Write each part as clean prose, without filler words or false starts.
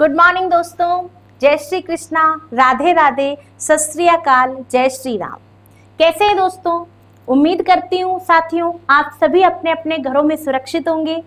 Good morning दोस्तों, जय श्री कृष्णा, राधे राधे, सत श्री अकाल, जय श्री राम। कैसे हैं दोस्तों? उम्मीद करती हूँ साथियों आप सभी अपने अपने घरों में सुरक्षित होंगे।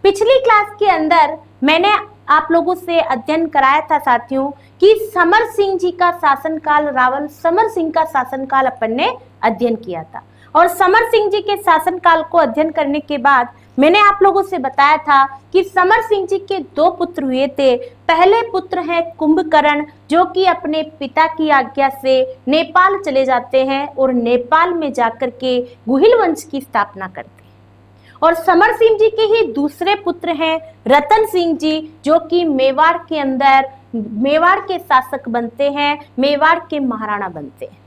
पिछली क्लास के अंदर मैंने आप लोगों से अध्ययन कराया था साथियों कि समर सिंह जी का शासनकाल, रावल समर सिंह का शासनकाल अपन ने अध्ययन किया था। और समर सिंह जी के शासनकाल को अध्ययन करने के बाद मैंने आप लोगों से बताया था कि समर सिंह जी के दो पुत्र हुए थे। पहले पुत्र हैं कुंभकर्ण, जो कि अपने पिता की आज्ञा से नेपाल चले जाते हैं और नेपाल में जाकर के गुहिल वंश की स्थापना करते हैं। और समर सिंह जी के ही दूसरे पुत्र हैं रतन सिंह जी, जो कि मेवाड़ के अंदर मेवाड़ के शासक बनते हैं, मेवाड़ के महाराणा बनते हैं।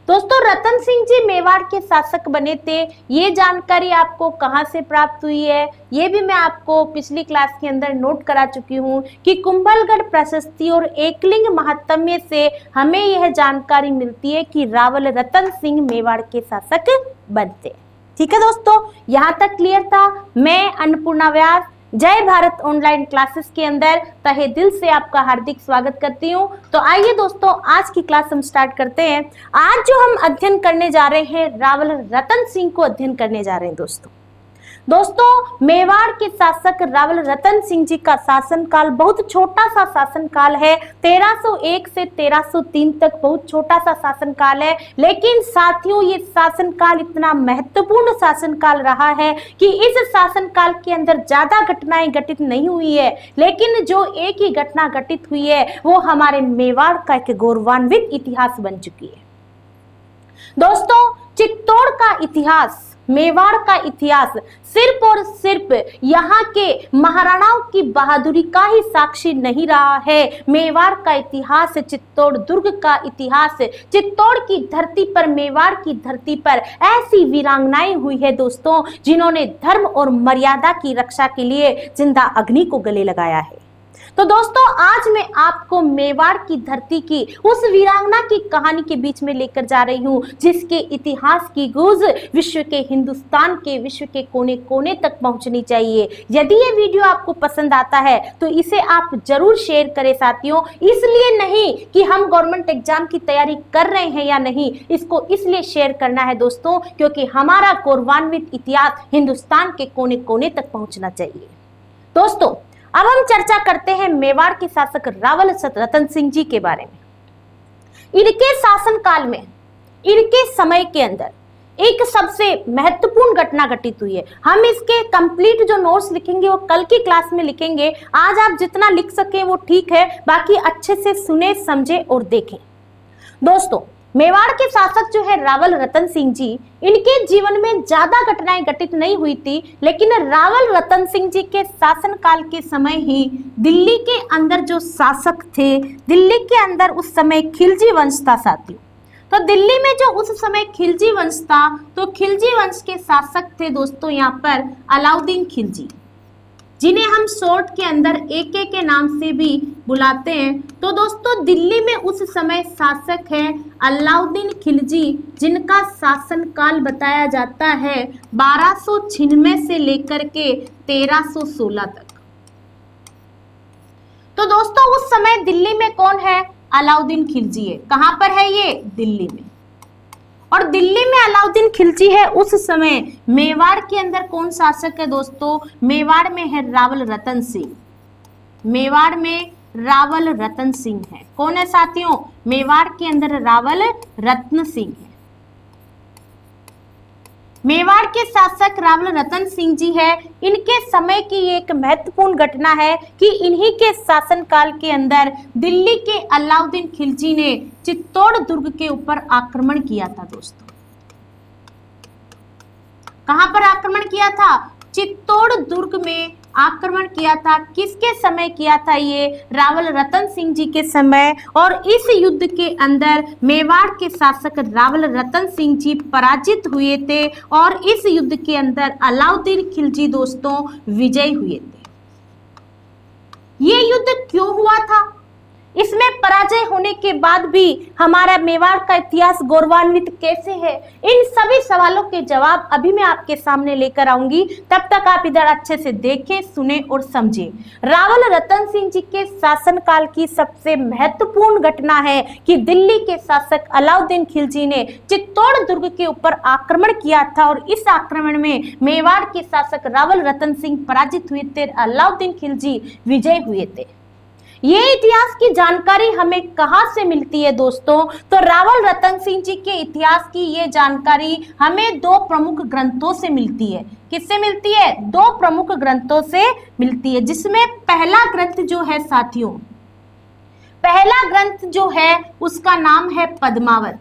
दोस्तों, रतन सिंह जी मेवाड़ के शासक बने थे। ये जानकारी आपको कहाँ से प्राप्त हुई है, ये भी मैं आपको पिछली क्लास के अंदर नोट करा चुकी हूँ कि कुंभलगढ़ प्रशस्ति और एकलिंग महात्म्य से हमें यह जानकारी मिलती है कि रावल रतन सिंह मेवाड़ के शासक बनते। ठीक है दोस्तों, यहाँ तक क्लियर था। मैं अन्नपूर्णा व्यास जय भारत ऑनलाइन क्लासेस के अंदर तहे दिल से आपका हार्दिक स्वागत करती हूँ। तो आइए दोस्तों, आज की क्लास हम स्टार्ट करते हैं। आज जो हम अध्ययन करने जा रहे हैं, रावल रतन सिंह को अध्ययन करने जा रहे हैं दोस्तों, मेवाड़ के शासक रावल रतन सिंह जी का शासनकाल बहुत छोटा सा शासनकाल है। 1301 से 1303 तक बहुत छोटा सा शासनकाल है, लेकिन साथियों ये शासनकाल इतना महत्वपूर्ण शासनकाल रहा है कि इस शासनकाल के अंदर ज्यादा घटनाएं घटित नहीं हुई है, लेकिन जो एक ही घटना घटित हुई है वो हमारे मेवाड़ का एक गौरवान्वित इतिहास बन चुकी है। दोस्तों, चित्तौड़ का इतिहास, मेवाड़ का इतिहास सिर्फ और सिर्फ यहाँ के महाराणाओं की बहादुरी का ही साक्षी नहीं रहा है। मेवाड़ का इतिहास, चित्तौड़ दुर्ग का इतिहास, चित्तौड़ की धरती पर, मेवाड़ की धरती पर ऐसी वीरांगनाएं हुई है दोस्तों, जिन्होंने धर्म और मर्यादा की रक्षा के लिए जिंदा अग्नि को गले लगाया है। तो दोस्तों, आज मैं आपको मेवाड़ की धरती की उस वीरांगना की कहानी के बीच में लेकर जा रही हूँ, जिसके इतिहास की गूंज विश्व के, हिंदुस्तान के, विश्व के कोने कोने तक पहुंचनी चाहिए। यदि ये वीडियो आपको पसंद आता है तो इसे आप जरूर शेयर करें साथियों। इसलिए नहीं कि हम गवर्नमेंट एग्जाम की तैयारी कर रहे हैं या नहीं, इसको इसलिए शेयर करना है दोस्तों क्योंकि हमारा गौरवान्वित इतिहास हिंदुस्तान के कोने कोने तक पहुंचना चाहिए। दोस्तों, अब हम चर्चा करते हैं मेवाड़ के शासक रावल रतन सिंह जी के बारे में। इनके शासनकाल में, इनके समय के अंदर एक सबसे महत्वपूर्ण घटना घटित हुई है। हम इसके कंप्लीट जो नोट्स लिखेंगे वो कल की क्लास में लिखेंगे। आज आप जितना लिख सकें वो ठीक है, बाकी अच्छे से सुने, समझे और देखें। दोस्तों, मेवाड़ के शासक जो है रावल रतन सिंह जी, इनके जीवन में ज्यादा घटनाएं घटित नहीं हुई थी, लेकिन रावल रतन सिंह जी के शासनकाल के समय ही दिल्ली के अंदर जो शासक थे, दिल्ली के अंदर उस समय खिलजी वंश था साथियों। तो दिल्ली में जो उस समय खिलजी वंश था, तो खिलजी वंश के शासक थे दोस्तों यहाँ पर अलाउद्दीन खिलजी, जिन्हें हम शॉर्ट के अंदर एके के नाम से भी बुलाते हैं। तो दोस्तों, दिल्ली में उस समय शासक है अलाउद्दीन खिलजी, जिनका शासनकाल बताया जाता है 1296 से लेकर के 1316 तक। तो दोस्तों, उस समय दिल्ली में कौन है? अलाउद्दीन खिलजी है। कहां पर है ये? दिल्ली में। और दिल्ली में अलाउद्दीन खिलजी है। उस समय मेवाड़ के अंदर कौन शासक है दोस्तों? मेवाड़ में है रावल रतन सिंह। मेवाड़ में रावल रतन सिंह है। कौन है साथियों? मेवाड़ के अंदर रावल रत्न सिंह है। मेवाड़ के शासक रावल रतन सिंह जी है। इनके समय की एक महत्वपूर्ण घटना है कि इन्हीं के शासनकाल के अंदर दिल्ली के अलाउद्दीन खिलजी ने चित्तौड़ दुर्ग के ऊपर आक्रमण किया था दोस्तों। कहां पर आक्रमण किया था? चित्तौड़ दुर्ग में आक्रमण किया था। किसके समय किया था? ये रावल रतन सिंह जी के समय। और इस युद्ध के अंदर मेवाड़ के शासक रावल रतन सिंह जी पराजित हुए थे और इस युद्ध के अंदर अलाउद्दीन खिलजी दोस्तों विजयी हुए थे। ये युद्ध क्यों हुआ था? इसमें पराजय होने के बाद भी हमारा मेवाड़ का इतिहास गौरवान्वित कैसे है, इन सभी सवालों के जवाब अभी मैं आपके सामने लेकर आऊंगी। तब तक आप इधर अच्छे से देखें, सुने और समझें। रावल रतन सिंह जी के शासनकाल की सबसे महत्वपूर्ण घटना है कि दिल्ली के शासक अलाउद्दीन खिलजी ने चित्तौड़ दुर्ग के ऊपर आक्रमण किया था और इस आक्रमण में मेवाड़ के शासक रावल रतन सिंह पराजित हुए थे, अलाउद्दीन खिलजी विजय हुए थे। ये इतिहास की जानकारी हमें कहां से मिलती है दोस्तों? तो रावल रतन सिंह जी के इतिहास की ये जानकारी हमें दो प्रमुख ग्रंथों से मिलती है। किससे मिलती है? दो प्रमुख ग्रंथों से मिलती है, जिसमें पहला ग्रंथ जो है साथियों, पहला ग्रंथ जो है उसका नाम है पद्मावत।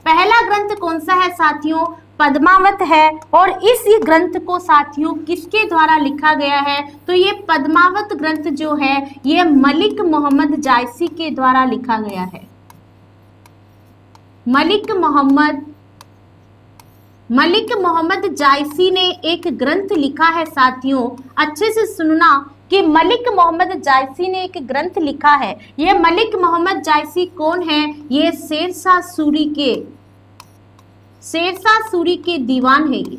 पहला ग्रंथ कौन सा है साथियों? पद्मावत है। और इस ग्रंथ को साथियों किसके द्वारा लिखा गया है? तो ये पद्मावत ग्रंथ जो है ये मलिक मोहम्मद जायसी के द्वारा लिखा गया है। मलिक मोहम्मद जायसी ने एक ग्रंथ लिखा है साथियों, अच्छे से सुनना कि मलिक मोहम्मद जायसी ने एक ग्रंथ लिखा है। ये मलिक मोहम्मद जायसी कौन है? ये शेरशाह सूरी के दीवान है ये।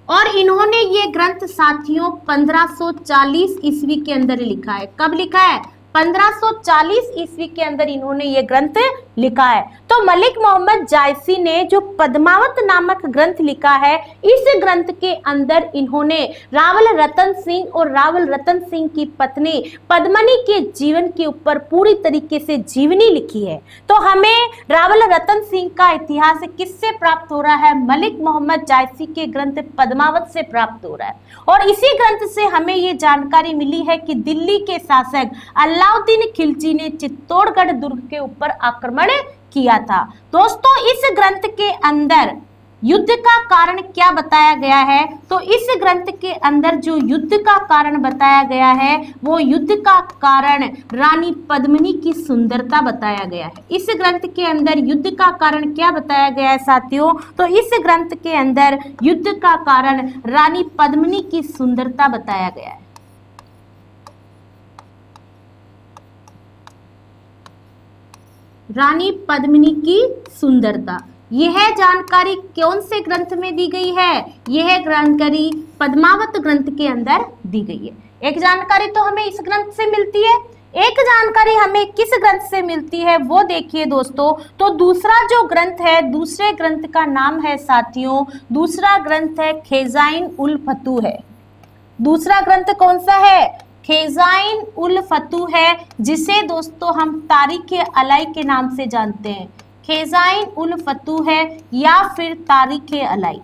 और इन्होंने ये ग्रंथ साथियों 1540 ईस्वी के अंदर लिखा है। कब लिखा है? 1540 ईस्वी के अंदर इन्होंने ये ग्रंथ लिखा है। तो मलिक मोहम्मद जायसी ने जो पद्मावत नामक ग्रंथ लिखा है, इस ग्रंथ के अंदर इन्होंने रावल रतन सिंह और रावल रतन सिंह की पत्नी पद्मनी के जीवन के ऊपर पूरी तरीके से जीवनी लिखी है। तो हमें रावल रतन सिंह का इतिहास किससे प्राप्त हो रहा है? मलिक मोहम्मद जायसी के ग्रंथ पद्मावत से प्राप्त हो रहा है। और इसी ग्रंथ से हमें ये जानकारी मिली है कि दिल्ली के शासक अलाउद्दीन खिलजी ने चित्तौड़गढ़ दुर्ग के ऊपर आक्रमण किया था। दोस्तों इस ग्रंथ के अंदर युद्ध का कारण क्या बताया गया है? तो इस ग्रंथ के अंदर जो युद्ध का कारण बताया गया है वो युद्ध का कारण रानी पद्मिनी की सुंदरता बताया गया है। इस ग्रंथ के अंदर युद्ध का कारण क्या बताया गया है साथियों? तो इस ग्रंथ के अंदर युद्ध का कारण रानी पद्मिनी की सुंदरता बताया गया है। रानी पद्मिनी की सुंदरता, यह जानकारी कौन से ग्रंथ में दी गई है? यह जानकारी पद्मावत ग्रंथ के अंदर दी गई है। एक जानकारी तो हमें इस ग्रंथ से मिलती है, एक जानकारी हमें किस ग्रंथ से मिलती है वो देखिए दोस्तों। तो दूसरा जो ग्रंथ है, दूसरे ग्रंथ का नाम है साथियों, दूसरा ग्रंथ है खेजाइन उल फतू है। दूसरा ग्रंथ कौन सा है? खेजाइन उल फतू है, जिसे दोस्तों हम तारीख अलाई के नाम से जानते हैं। खेजाइन उल फतू है या फिर तारीख अलाई।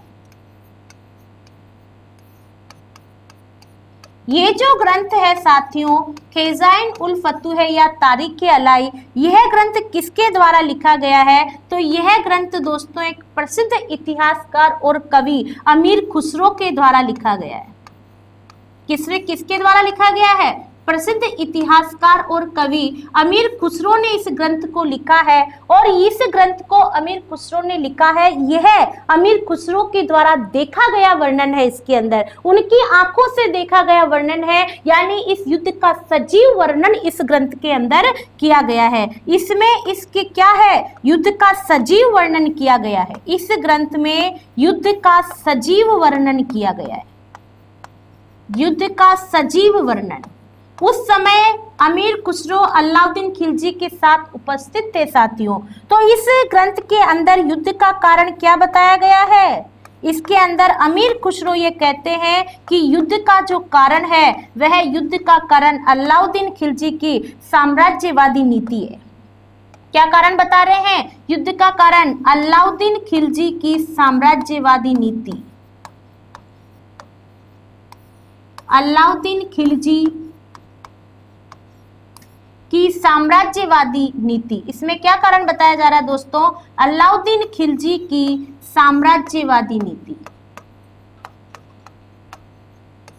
ये जो ग्रंथ है साथियों खेजाइन उल फतू है या तारीख अलाई, यह ग्रंथ किसके द्वारा लिखा गया है? तो यह ग्रंथ दोस्तों एक प्रसिद्ध इतिहासकार और कवि अमीर खुसरो के द्वारा लिखा गया है। किसके द्वारा लिखा गया है? प्रसिद्ध इतिहासकार और कवि अमीर खुसरो ने इस ग्रंथ को लिखा है। और इस ग्रंथ को अमीर खुसरो ने लिखा है, यह अमीर खुसरो के द्वारा देखा गया वर्णन है। इसके अंदर उनकी आंखों से देखा गया वर्णन है, यानी इस युद्ध का सजीव वर्णन इस ग्रंथ के अंदर किया गया है। इसमें इसके क्या है? युद्ध का सजीव वर्णन किया गया है। इस ग्रंथ में युद्ध का सजीव वर्णन किया गया है। युद्ध का सजीव वर्णन। उस समय अमीर खुसरो अलाउद्दीन खिलजी के साथ उपस्थित थे साथियों। तो इस ग्रंथ के अंदर युद्ध का कारण क्या बताया गया है? इसके अंदर अमीर खुसरो ये कहते हैं कि युद्ध का जो कारण है वह युद्ध का कारण अलाउद्दीन खिलजी की साम्राज्यवादी नीति है। क्या कारण बता रहे हैं? युद्ध का कारण अलाउद्दीन खिलजी की साम्राज्यवादी नीति। अलाउद्दीन खिलजी की साम्राज्यवादी नीति, इसमें क्या कारण बताया जा रहा है दोस्तों? अलाउद्दीन खिलजी की साम्राज्यवादी नीति।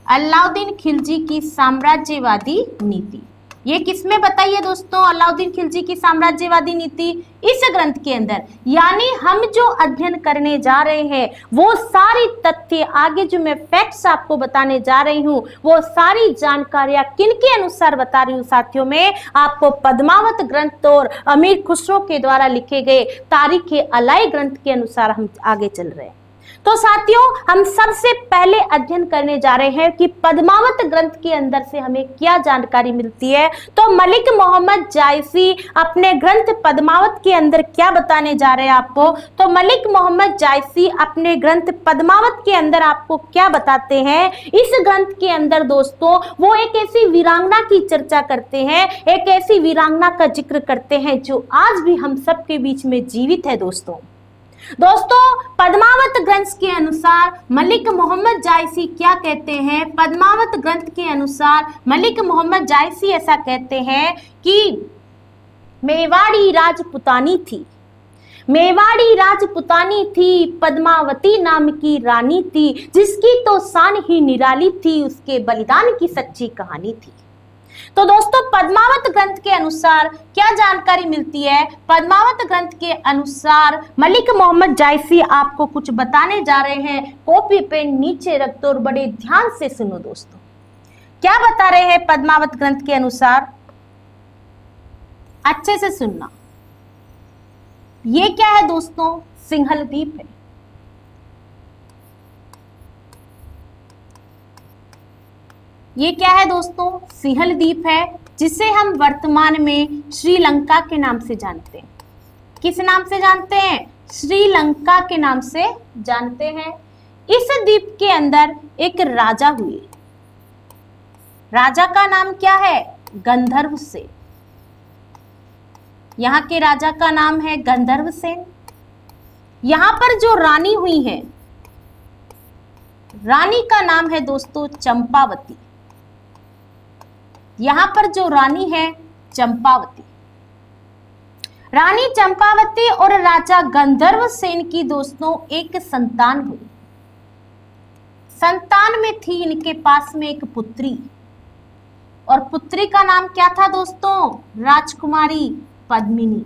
अलाउद्दीन खिलजी की साम्राज्यवादी नीति। ये किसमें बताइए दोस्तों? अलाउद्दीन खिलजी की साम्राज्यवादी नीति, इस ग्रंथ के अंदर। यानी हम जो अध्ययन करने जा रहे हैं वो सारी तथ्य, आगे जो मैं फैक्ट्स आपको बताने जा रही हूँ, वो सारी जानकारियां किनके अनुसार बता रही हूँ साथियों? में आपको पद्मावत ग्रंथ और अमीर खुसरो के द्वारा लिखे गए तारीख-ए-अलाई ग्रंथ के अनुसार हम आगे चल रहे हैं। तो साथियों, हम सबसे पहले अध्ययन करने जा रहे हैं कि पद्मावत ग्रंथ के अंदर से हमें क्या जानकारी मिलती है। तो मलिक मोहम्मद जायसी अपने ग्रंथ पद्मावत के अंदर क्या बताने जा रहे हैं आपको? तो मलिक मोहम्मद जायसी अपने ग्रंथ पद्मावत के अंदर आपको क्या बताते हैं? इस ग्रंथ के अंदर दोस्तों वो एक ऐसी वीरांगना की चर्चा करते हैं, एक ऐसी वीरांगना का जिक्र करते हैं जो आज भी हम सबके बीच में जीवित है। दोस्तों पद्मावत ग्रंथ के अनुसार मलिक मोहम्मद जायसी क्या कहते हैं? पद्मावत ग्रंथ के अनुसार मलिक मोहम्मद जायसी ऐसा कहते हैं कि मेवाड़ी राजपुतानी थी, मेवाड़ी राजपुतानी थी, पद्मावती नाम की रानी थी, जिसकी तो शान ही निराली थी, उसके बलिदान की सच्ची कहानी थी। तो दोस्तों पद्मावत ग्रंथ के अनुसार क्या जानकारी मिलती है? पद्मावत ग्रंथ के अनुसार मलिक मोहम्मद जायसी आपको कुछ बताने जा रहे हैं। कॉपी पेन नीचे रख दो और बड़े ध्यान से सुनो दोस्तों, क्या बता रहे हैं पद्मावत ग्रंथ के अनुसार? अच्छे से सुनना। ये क्या है दोस्तों? सिंहल द्वीप है। ये क्या है दोस्तों? सिंहल द्वीप है, जिसे हम वर्तमान में श्रीलंका के नाम से जानते हैं। किस नाम से जानते हैं? श्रीलंका के नाम से जानते हैं। इस द्वीप के अंदर एक राजा हुए, राजा का नाम क्या है? गंधर्व सेन। यहाँ के राजा का नाम है गंधर्व सेन। यहाँ पर जो रानी हुई है, रानी का नाम है दोस्तों चंपावती। यहां पर जो रानी है चंपावती, रानी चंपावती और राजा गंधर्व सेन की दोस्तों एक संतान हुई। संतान में थी इनके पास में एक पुत्री, और पुत्री का नाम क्या था दोस्तों? राजकुमारी पद्मिनी।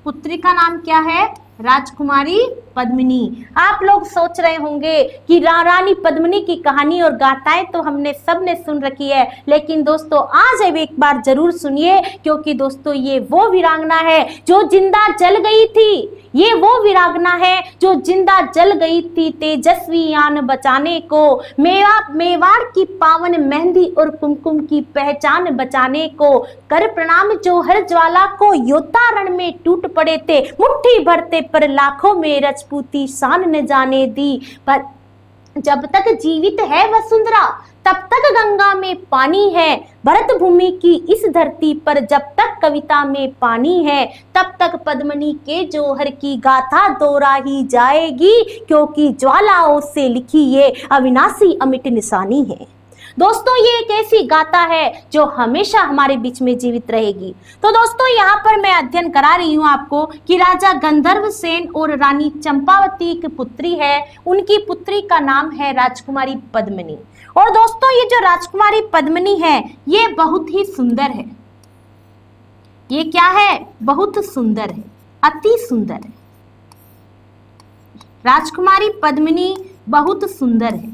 पुत्री का नाम क्या है? राजकुमारी पद्मिनी। आप लोग सोच रहे होंगे कि रानी पद्मिनी की कहानी और गाथाएं तो हमने सबने सुन रखी है, लेकिन दोस्तों आज अब एक बार जरूर सुनिए, क्योंकि दोस्तों ये वो वीरांगना है जो जिंदा जल गई थी। ये वो वीरांगना है जो जिंदा जल गई थी तेजस्वी यान बचाने को, मेवाड़ की पावन मेहंदी और कुमकुम की पहचान बचाने को। कर प्रणाम जो हर ज्वाला को, योद्धा रण में टूट पड़े थे, मुट्ठी भरते पर लाखों में राजपूती शान न जाने दी। पर जब तक जीवित है वसुंधरा तब तक गंगा में पानी है, भरत भूमि की इस धरती पर जब तक कविता में पानी है, तब तक पद्मिनी के जौहर की गाथा दोहराई जाएगी, क्योंकि ज्वालाओं से लिखी ये अविनाशी अमिट निशानी है। दोस्तों ये एक ऐसी गाथा है जो हमेशा हमारे बीच में जीवित रहेगी। तो दोस्तों यहाँ पर मैं अध्ययन करा रही हूँ आपको कि राजा गंधर्व सेन और रानी चंपावती की पुत्री है, उनकी पुत्री का नाम है राजकुमारी पद्मिनी। और दोस्तों ये जो राजकुमारी पद्मिनी है ये बहुत ही सुंदर है। ये क्या है? बहुत सुंदर है, अति सुंदर है। राजकुमारी पद्मिनी बहुत सुंदर है,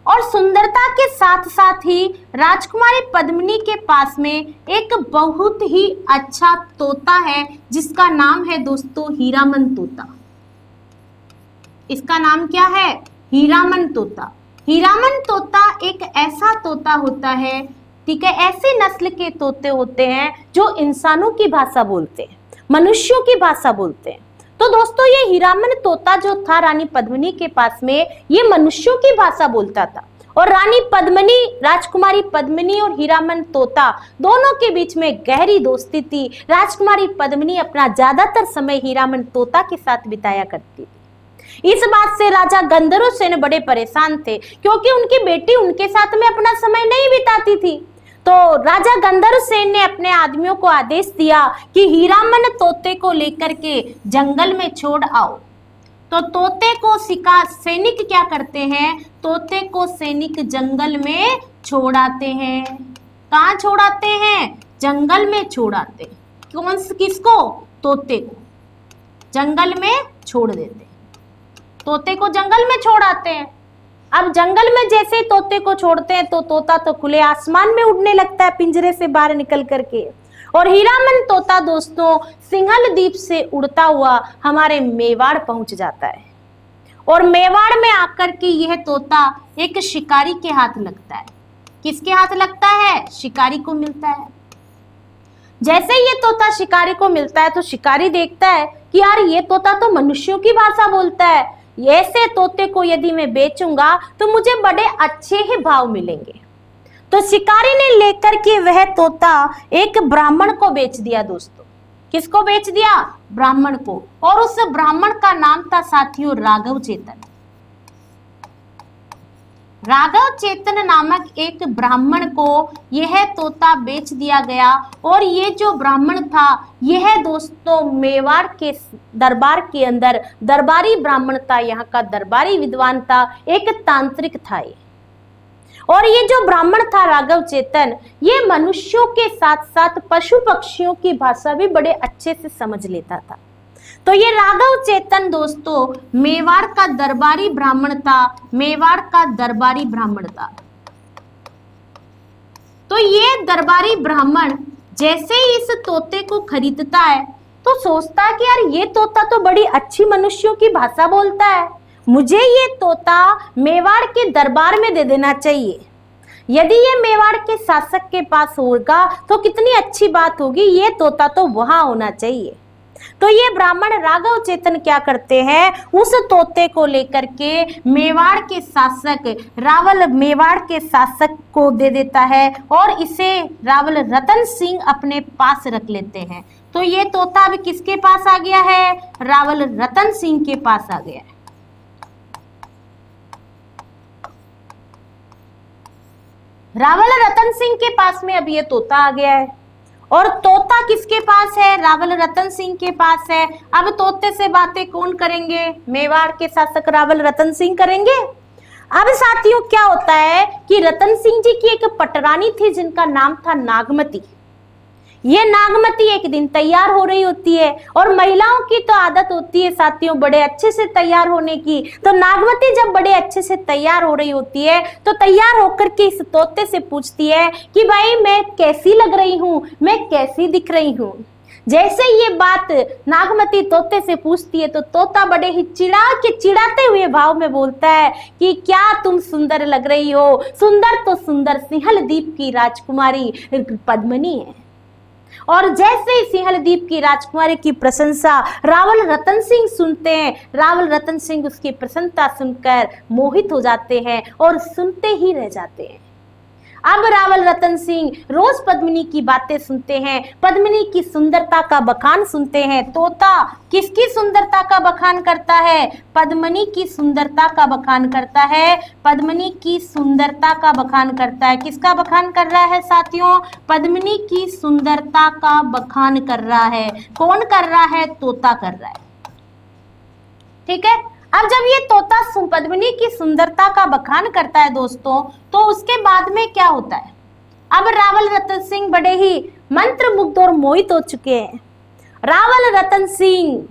और सुंदरता के साथ साथ ही राजकुमारी पद्मिनी के पास में एक बहुत ही अच्छा तोता है, जिसका नाम है दोस्तों हीरामन तोता। इसका नाम क्या है? हीरामन तोता। हीरामन तोता एक ऐसा तोता होता है, ठीक है, ऐसी नस्ल के तोते होते हैं जो इंसानों की भाषा बोलते हैं, मनुष्यों की भाषा बोलते हैं। तो दोस्तों ये हीरामन तोता जो था रानी पद्मिनी के पास में, ये मनुष्यों की भाषा बोलता था। और रानी पद्मिनी, राजकुमारी पद्मिनी और हीरामन तोता दोनों के बीच में गहरी दोस्ती थी। राजकुमारी पद्मिनी अपना ज्यादातर समय हीरामन तोता के साथ बिताया करती थी। इस बात से राजा गंधर्व सेन बड़े परेशान थे, क्योंकि उनकी बेटी उनके साथ में अपना समय नहीं बिताती थी। तो राजा गंधर्व सेन ने अपने आदमियों को आदेश दिया कि हीरामन तोते को लेकर के जंगल में छोड़ आओ। तो तोते को सैनिक क्या करते हैं? तोते को सैनिक जंगल में छोड़ आते हैं। कहाँ छोड़ आते हैं? जंगल में छोड़ आते हैं। किसको? तोते को जंगल में छोड़ देते हैं। तोते को जंगल में छोड़ आते हैं। अब जंगल में जैसे तोते को छोड़ते हैं तो तोता तो खुले आसमान में उड़ने लगता है पिंजरे से बाहर निकल करके। और हीरामन तोता दोस्तों सिंहल द्वीप से उड़ता हुआ हमारे मेवाड़ पहुंच जाता है। और मेवाड़ में आकर के यह तोता एक शिकारी के हाथ लगता है। किसके हाथ लगता है? शिकारी को मिलता है। जैसे ये तोता शिकारी को मिलता है तो शिकारी देखता है कि यार ये तोता तो मनुष्यों की भाषा बोलता है, ऐसे तोते को यदि मैं बेचूंगा तो मुझे बड़े अच्छे ही भाव मिलेंगे। तो शिकारी ने लेकर के वह तोता एक ब्राह्मण को बेच दिया दोस्तों। किसको बेच दिया? ब्राह्मण को। और उस ब्राह्मण का नाम था साथियों राघव चेतन। राघव चेतन नामक एक ब्राह्मण को यह तोता बेच दिया गया। और ये जो ब्राह्मण था यह दोस्तों मेवाड़ के दरबार के अंदर दरबारी ब्राह्मण था, यहाँ का दरबारी विद्वान था, एक तांत्रिक था ये। और ये जो ब्राह्मण था राघव चेतन ये मनुष्यों के साथ साथ पशु पक्षियों की भाषा भी बड़े अच्छे से समझ लेता था। तो ये राघव चेतन दोस्तों मेवाड़ का दरबारी ब्राह्मण था। मेवाड़ का दरबारी ब्राह्मण था। तो ये दरबारी ब्राह्मण जैसे ही इस तोते को खरीदता है तो सोचता है कि यार ये तोता तो बड़ी अच्छी मनुष्यों की भाषा बोलता है, मुझे ये तोता मेवाड़ के दरबार में दे देना चाहिए। यदि ये मेवाड़ के शासक के पास होगा तो कितनी अच्छी बात होगी, ये तोता तो वहां होना चाहिए। तो ये ब्राह्मण राघव चेतन क्या करते हैं, उस तोते को लेकर के मेवाड़ के शासक रावल मेवाड़ के शासक को दे देता है और इसे रावल रतन सिंह अपने पास रख लेते हैं। तो ये तोता अब किसके पास आ गया है? रावल रतन सिंह के पास आ गया है। रावल रतन सिंह के पास में अब ये तोता आ गया है। और तोता किसके पास है? रावल रतन सिंह के पास है। अब तोते से बातें कौन करेंगे? मेवाड़ के शासक रावल रतन सिंह करेंगे। अब साथियों क्या होता है कि रतन सिंह जी की एक पटरानी थी जिनका नाम था नागमती। ये नागमती एक दिन तैयार हो रही होती है और महिलाओं की तो आदत होती है साथियों बड़े अच्छे से तैयार होने की। तो नागमती जब बड़े अच्छे से तैयार हो रही होती है तो तैयार होकर के इस तोते से पूछती है कि भाई मैं कैसी लग रही हूँ, मैं कैसी दिख रही हूँ। जैसे ये बात नागमती तोते से पूछती है तो तोता बड़े ही चिढ़ाते हुए भाव में बोलता है कि क्या तुम सुंदर लग रही हो, सुंदर तो सुंदर सिंहल द्वीप की राजकुमारी पद्मिनी है। और जैसे ही सिंहल द्वीप की राजकुमारी की प्रशंसा रावल रतन सिंह सुनते हैं, रावल रतन सिंह उसकी प्रसन्नता सुनकर मोहित हो जाते हैं और सुनते ही रह जाते हैं। अब रावल रतन सिंह रोज पद्मिनी की बातें सुनते हैं, पद्मिनी की सुंदरता का बखान सुनते हैं। तोता किसकी सुंदरता का बखान करता है? पद्मिनी की सुंदरता का बखान करता है। पद्मिनी की सुंदरता का बखान करता है। किसका बखान कर रहा है साथियों? पद्मिनी की सुंदरता का बखान कर रहा है। कौन कर रहा है? तोता कर रहा है। ठीक है। अब जब ये तोता पद्मिनी की सुंदरता का बखान करता है दोस्तों तो उसके बाद में क्या होता है? अब रावल रतन सिंह बड़े ही मंत्रमुग्ध और मोहित हो चुके हैं। रावल रतन सिंह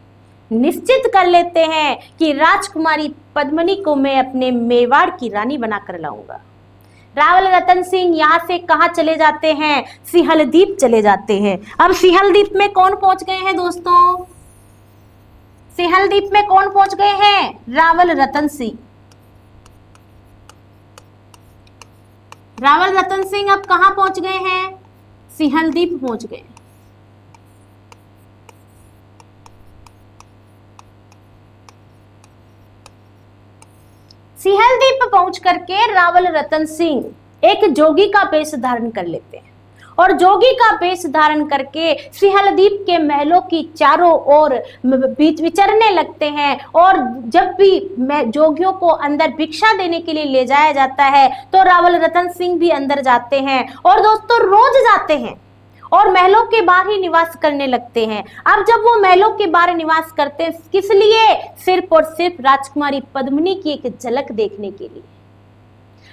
निश्चित कर लेते हैं कि राजकुमारी पद्मिनी को मैं अपने मेवाड़ की रानी बनाकर लाऊंगा। रावल रतन सिंह यहाँ से कहाँ चले जाते हैं? सिंहल द्वीप चले जाते हैं। अब सिंहल द्वीप में कौन पहुंच गए हैं दोस्तों? सिंहल द्वीप में कौन पहुंच गए हैं? रावल रतन सिंह। रावल रतन सिंह अब कहां पहुंच गए हैं? सिंहल द्वीप पहुंच गए। सिंहल द्वीप पहुंच करके रावल रतन सिंह एक जोगी का वेश धारण कर लेते हैं और जोगी का वेश धारण करके सिंहल द्वीप के महलों की चारों ओर विचरने लगते हैं। और जब भी जोगियों को अंदर भिक्षा देने के लिए ले जाया जाता है तो रावल रतन सिंह भी अंदर जाते हैं और दोस्तों रोज जाते हैं और महलों के बाहर ही निवास करने लगते हैं। अब जब वो महलों के बाहर निवास करते हैं किस लिए? सिर्फ और सिर्फ राजकुमारी पद्मिनी की एक झलक देखने के लिए।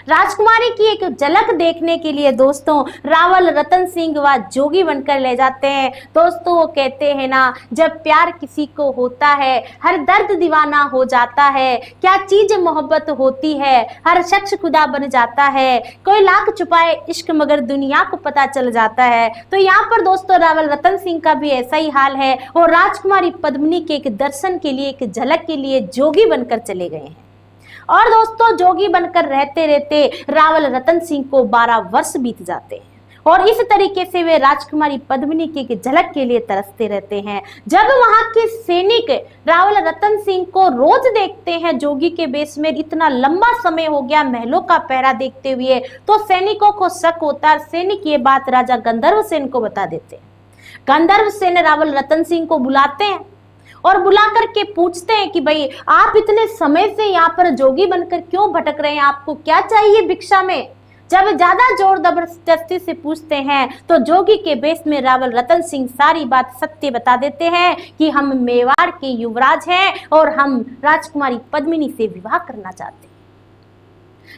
राजकुमारी की एक झलक देखने के लिए दोस्तों रावल रतन सिंह वह जोगी बनकर ले जाते हैं। दोस्तों वो कहते हैं ना, जब प्यार किसी को होता है हर दर्द दीवाना हो जाता है, क्या चीज मोहब्बत होती है हर शख्स खुदा बन जाता है, कोई लाख छुपाए इश्क मगर दुनिया को पता चल जाता है। तो यहाँ पर दोस्तों रावल रतन सिंह का भी ऐसा ही हाल है और राजकुमारी पद्मिनी के एक दर्शन के लिए, एक झलक के लिए जोगी बनकर चले गए हैं। और दोस्तों जोगी बनकर रहते रहते रावल रतन सिंह को 12 वर्ष बीत जाते हैं और इस तरीके से वे राजकुमारी पद्मिनी की झलक के लिए तरसते रहते हैं। जब वहां के सैनिक रावल रतन सिंह को रोज देखते हैं जोगी के वेश में, इतना लंबा समय हो गया महलों का पहरा देखते हुए, तो सैनिकों को शक होता है। सैनिक ये बात राजा गंधर्व सेन को बता देते हैं। गंधर्व सेन रावल रतन सिंह को बुलाते हैं और बुला करके पूछते हैं कि भाई आप इतने समय से यहाँ पर जोगी बनकर क्यों भटक रहे हैं, आपको क्या चाहिए भिक्षा में। जब ज्यादा जोर जबरदस्ती से पूछते हैं तो जोगी के वेश में रावल रतन सिंह सारी बात सत्य बता देते हैं कि हम मेवाड़ के युवराज हैं और हम राजकुमारी पद्मिनी से विवाह करना चाहते हैं।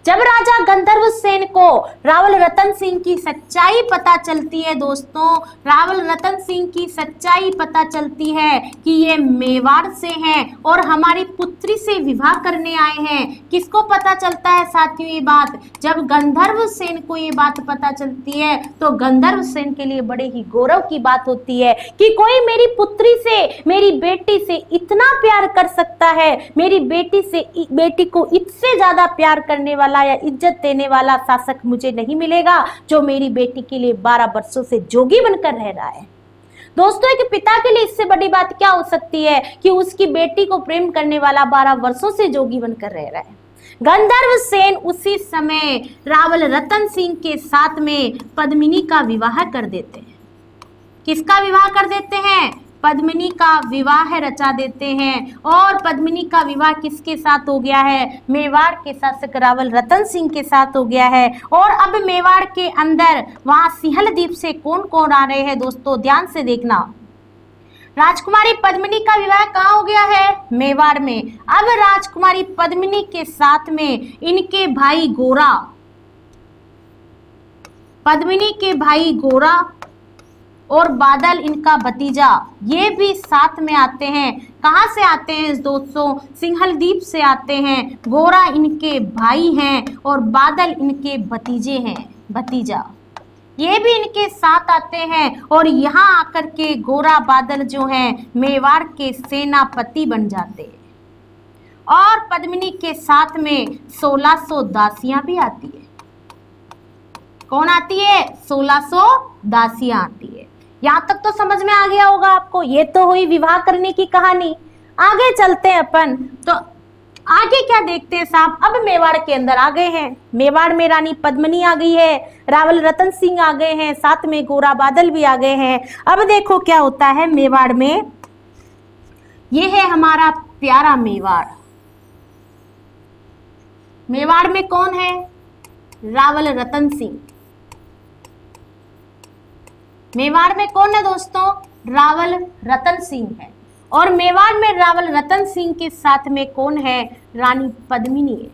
जब राजा गंधर्व सेन को रावल रतन सिंह की सच्चाई पता चलती है दोस्तों, रावल रतन सिंह की सच्चाई पता चलती है कि ये मेवाड़ से हैं और हमारी पुत्री से विवाह करने आए हैं। किसको पता चलता है साथियों ये बात? जब गंधर्व सेन को ये बात पता चलती है तो गंधर्व सेन के लिए बड़े ही गौरव की बात होती है कि कोई मेरी पुत्री से, मेरी बेटी से इतना प्यार कर सकता है, मेरी बेटी को इससे ज्यादा प्यार करने वाला या इज्जत देने वाला शासक मुझे नहीं मिलेगा जो मेरी बेटी के लिए 12 वर्षों से जोगी बनकर रह रहा है। दोस्तों एक पिता के लिए इससे बड़ी बात क्या हो सकती है कि उसकी बेटी को प्रेम करने वाला 12 वर्षों से जोगी बनकर रह रहा है। गंधर्व सेन उसी समय रावल रतन सिंह के साथ में पद्मिनी का विवाह कर देते हैं। किसका विवाह कर देते हैं? पद्मिनी का विवाह रचा देते हैं। और पद्मिनी का विवाह किसके साथ हो गया है? मेवाड़ के शासक रावल रतन सिंह के साथ हो गया है। और अब मेवाड़ के अंदर वहां सिंहल द्वीप से कौन कौन आ रहे हैं दोस्तों, ध्यान से देखना। राजकुमारी पद्मिनी का विवाह कहाँ हो गया है? मेवाड़ में। अब राजकुमारी पद्मिनी के साथ में इनके भाई गोरा, पद्मिनी के भाई गोरा और बादल इनका भतीजा, ये भी साथ में आते हैं। कहाँ से आते हैं दोस्तों? सिंहल द्वीप से आते हैं। गोरा इनके भाई हैं और बादल इनके भतीजे हैं, भतीजा, ये भी इनके साथ आते हैं। और यहाँ आकर के गोरा बादल जो हैं मेवाड़ के सेनापति बन जाते हैं। और पद्मिनी के साथ में 1600 दासियां भी आती है। कौन आती है? 1600 दासियां आती है। यहाँ तक तो समझ में आ गया होगा आपको। ये तो हुई विवाह करने की कहानी। आगे चलते हैं अपन, तो आगे क्या देखते हैं साहब? अब मेवाड़ के अंदर आ गए हैं। मेवाड़ में रानी पद्मिनी आ गई है, रावल रतन सिंह आ गए हैं, साथ में गोरा बादल भी आ गए हैं। अब देखो क्या होता है मेवाड़ में। ये है हमारा प्यारा मेवाड़। मेवाड़ में कौन है? रावल रतन सिंह। मेवाड़ में कौन है दोस्तों? रावल रतन सिंह है। और मेवाड़ में रावल रतन सिंह के साथ में कौन है? रानी पद्मिनी है।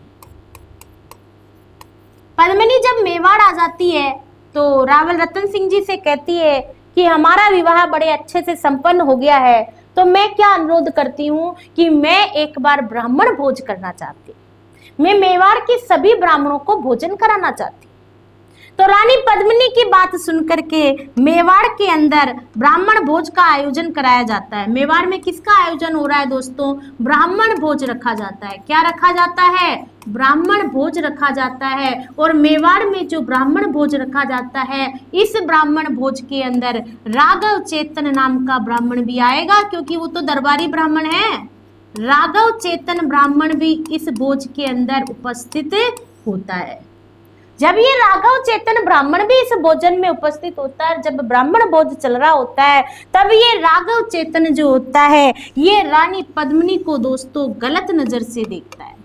पद्मिनी जब मेवाड़ आ जाती है तो रावल रतन सिंह जी से कहती है कि हमारा विवाह बड़े अच्छे से संपन्न हो गया है, तो मैं क्या अनुरोध करती हूँ कि मैं एक बार ब्राह्मण भोज करना चाहती हूँ। मैं मेवाड़ के सभी ब्राह्मणों को भोजन कराना चाहती हूँ। तो रानी पद्मिनी की बात सुनकर के मेवाड़ के अंदर ब्राह्मण भोज का आयोजन कराया जाता है। मेवाड़ में किसका आयोजन हो रहा है दोस्तों? ब्राह्मण भोज रखा जाता है। क्या रखा जाता है? ब्राह्मण भोज रखा जाता है। और मेवाड़ में जो ब्राह्मण भोज रखा जाता है, इस ब्राह्मण भोज के अंदर राघव चेतन नाम का ब्राह्मण भी आएगा, क्योंकि वो तो दरबारी ब्राह्मण है। राघव चेतन ब्राह्मण भी इस भोज के अंदर उपस्थित होता है। जब ये राघव चेतन ब्राह्मण भी इस भोजन में उपस्थित होता है, जब ब्राह्मण भोज चल रहा होता है, तब ये राघव चेतन जो होता है ये रानी पद्मिनी को दोस्तों गलत नजर से देखता है।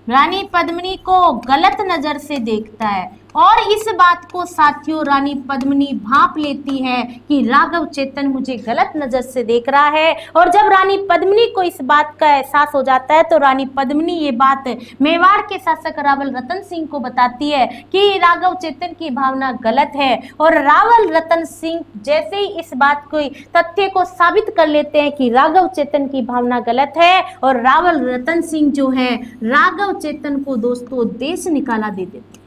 रानी पद्मिनी को गलत नजर से देखता है और इस बात को साथियों रानी पद्मिनी भांप लेती है कि राघव चेतन मुझे गलत नजर से देख रहा है। और जब रानी पद्मिनी को इस बात का एहसास हो जाता है तो रानी पद्मिनी ये बात मेवाड़ के शासक रावल रतन सिंह को बताती है कि राघव चेतन की भावना गलत है। और रावल रतन सिंह जैसे ही इस बात को तथ्य को साबित कर लेते हैं कि राघव चेतन की भावना गलत है, और रावल रतन सिंह जो है राघव चेतन को दोस्तों देश निकाला दे देते हैं।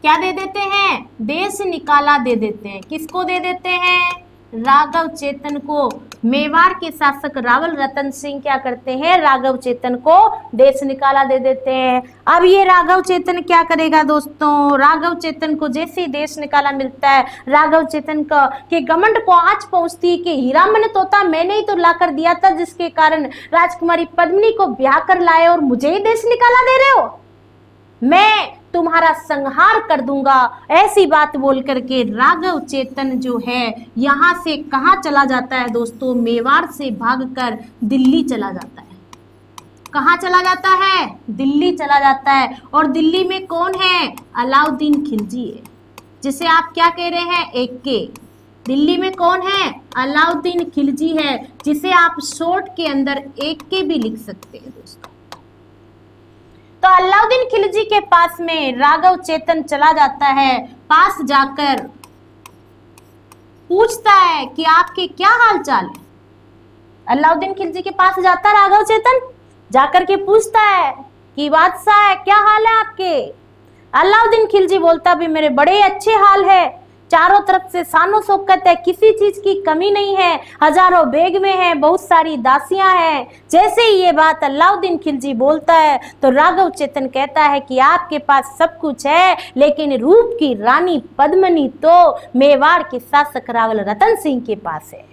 क्या दे देते हैं? देश निकाला दे देते हैं। किसको दे देते हैं? राघव चेतन को। मेवाड़ के शासक रावल रतन सिंह क्या करते हैं? राघव चेतन को देश निकाला दे देते हैं। अब ये राघव चेतन क्या करेगा दोस्तों? राघव चेतन को जैसे ही देश निकाला मिलता है, राघव चेतन का के घमंड को आंच पहुंचती है कि हीरा मन तोता मैंने ही तो लाकर दिया था, जिसके कारण राजकुमारी पद्मिनी को ब्याह कर लाए, और मुझे ही देश निकाला दे रहे हो। मैं तुम्हारा संहार कर दूंगा। ऐसी बात बोल करके राघव चेतन जो है यहाँ से कहाँ चला जाता है दोस्तों? मेवाड़ से भागकर दिल्ली चला जाता है। कहाँ चला जाता है? दिल्ली चला जाता है। और दिल्ली में कौन है? अलाउद्दीन खिलजी है, जिसे आप क्या कह रहे हैं? एके। दिल्ली में कौन है? अलाउद्दीन खिलजी है, जिसे आप शॉर्ट के अंदर एके भी लिख सकते हैं दोस्तों। तो अलाउद्दीन खिलजी के पास में राघव चेतन चला जाता है। पास जाकर पूछता है कि आपके क्या हाल चाल है। अलाउद्दीन खिलजी के पास जाता है राघव चेतन, जाकर के पूछता है कि बादशाह क्या हाल है आपके। अलाउद्दीन खिलजी बोलता भी मेरे बड़े अच्छे हाल है, चारों तरफ से शानो शौकत है, किसी चीज की कमी नहीं है, हजारों बेग में है, बहुत सारी दासियां हैं। जैसे ही ये बात अलाउद्दीन खिलजी बोलता है तो राघव चेतन कहता है कि आपके पास सब कुछ है, लेकिन रूप की रानी पद्मिनी तो मेवाड़ के शासक रावल रतन सिंह के पास है।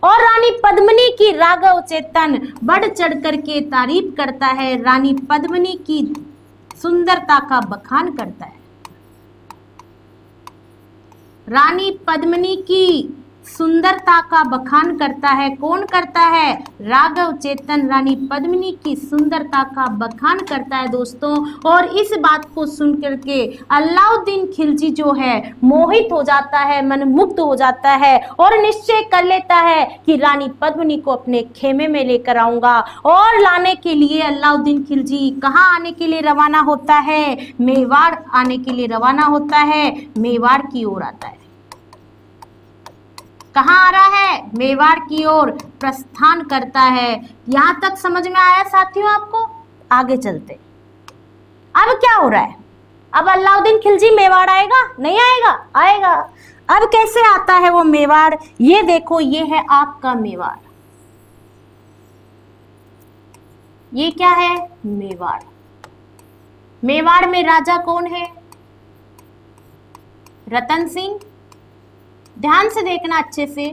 और रानी पद्मिनी की राघव चेतन बढ़ चढ़ करके तारीफ करता है, रानी पद्मिनी की सुंदरता का बखान करता है। रानी पद्मिनी की सुंदरता का बखान करता है। कौन करता है? राघव चेतन रानी पद्मिनी की सुंदरता का बखान करता है दोस्तों। और इस बात को सुन करके अलाउद्दीन खिलजी जो है मोहित हो जाता है, मनमुग्ध हो जाता है, और निश्चय कर लेता है कि रानी पद्मिनी को अपने खेमे में लेकर आऊंगा। और लाने के लिए अलाउद्दीन खिलजी कहाँ आने के लिए रवाना होता है? मेवाड़ आने के लिए रवाना होता है, मेवाड़ की ओर आता है। कहाँ आ रहा है? मेवाड़ की ओर प्रस्थान करता है। यहां तक समझ में आया साथियों आपको? आगे चलते। अब क्या हो रहा है? अब अलाउद्दीन खिलजी मेवाड़ आएगा? नहीं आएगा? आएगा। अब कैसे आता है वो मेवाड़? ये देखो, ये है आपका मेवाड़। ये क्या है? मेवाड़। मेवाड़ में राजा कौन है? रतन सिंह। ध्यान से देखना अच्छे से।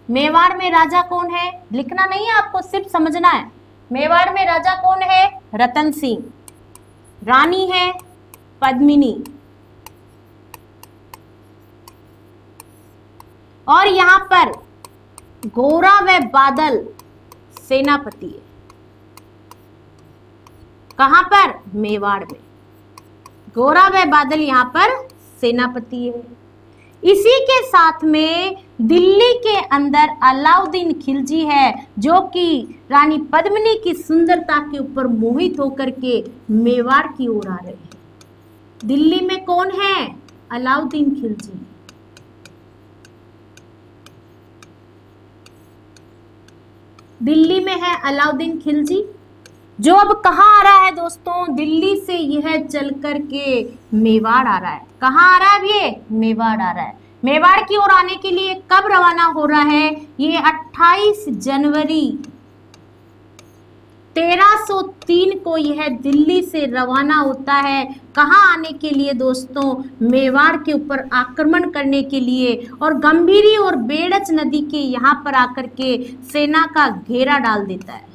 मेवाड़ में राजा कौन है? लिखना नहीं है आपको, सिर्फ समझना है। मेवाड़ में राजा कौन है? रतन सिंह। रानी है पद्मिनी। और यहां पर गोरा व बादल सेनापति है। कहां पर? मेवाड़ में। गोरा व बादल यहां पर सेनापति है। इसी के साथ में दिल्ली के अंदर अलाउद्दीन खिलजी है, जो कि रानी पद्मिनी की सुंदरता के ऊपर मोहित होकर के मेवाड़ की ओर आ रहे हैं। दिल्ली में कौन है? अलाउद्दीन खिलजी। दिल्ली में है अलाउद्दीन खिलजी, जो अब कहाँ आ रहा है दोस्तों? दिल्ली से यह चल कर के मेवाड़ आ रहा है। कहाँ आ रहा है? अब ये मेवाड़ आ रहा है। मेवाड़ की ओर आने के लिए कब रवाना हो रहा है? ये 28 जनवरी 1303 को यह दिल्ली से रवाना होता है। कहाँ आने के लिए दोस्तों? मेवाड़ के ऊपर आक्रमण करने के लिए। और गंभीरी और बेड़च नदी के यहाँ पर आकर के सेना का घेरा डाल देता है।